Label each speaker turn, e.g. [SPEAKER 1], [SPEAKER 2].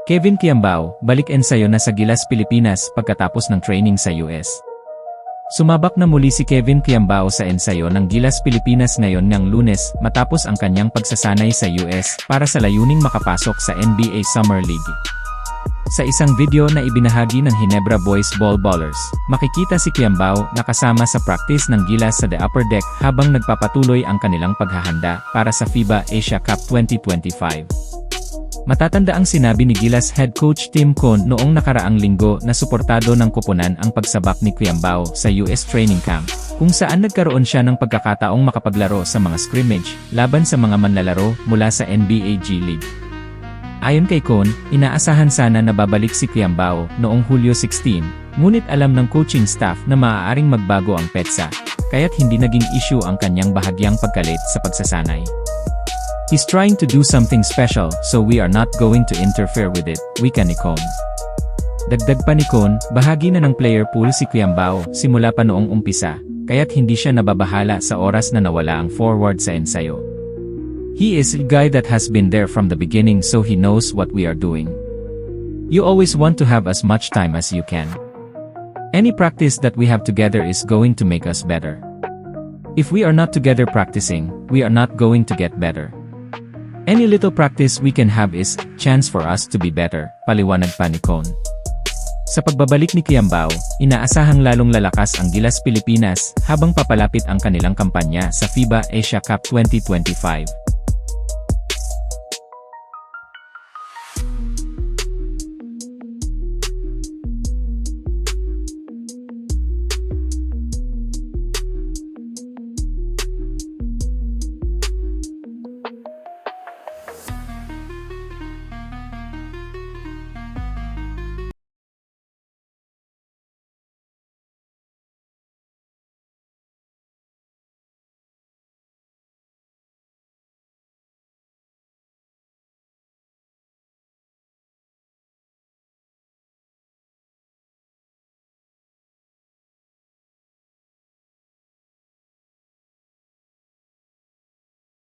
[SPEAKER 1] Kevin Kiambao, balik ensayo na sa Gilas, Pilipinas pagkatapos ng training sa US. Sumabak na muli si Kevin Kiambao sa ensayo ng Gilas, Pilipinas ngayon ng Lunes matapos ang kanyang pagsasanay sa US para sa layuning makapasok sa NBA Summer League. Sa isang video na ibinahagi ng Ginebra Boys Ballballers, makikita si Kiambao na kasama sa practice ng Gilas sa the upper deck habang nagpapatuloy ang kanilang paghahanda para sa FIBA Asia Cup 2025. Matatanda ang sinabi ni Gilas head coach Tim Cone noong nakaraang linggo na suportado ng koponan ang pagsabak ni Kiambao sa US training camp, kung saan nagkaroon siya ng pagkakataong makapaglaro sa mga scrimmage laban sa mga manlalaro mula sa NBA G League. Ayon kay Cone, inaasahan sana na babalik si Kiambao noong Hulyo 16, ngunit alam ng coaching staff na maaaring magbago ang petsa, kaya't hindi naging issue ang kanyang bahagyang pagka-late sa pagsasanay. He's trying to do something special, so we are not going to interfere with it, wika ni Cone. Dagdag pa ni Cone, bahagi na ng player pool si Kiambao simula pa noong umpisa, kaya't hindi siya nababahala sa oras na nawala ang forward sa ensayo. He is a guy that has been there from the beginning, so he knows what we are doing. You always want to have as much time as you can. Any practice that we have together is going to make us better. If we are not together practicing, we are not going to get better. Any little practice we can have is chance for us to be better, paliwanag pa ni Cone. Sa pagbabalik ni Kiambao, inaasahang lalong lalakas ang Gilas Pilipinas habang papalapit ang kanilang kampanya sa FIBA Asia Cup 2025.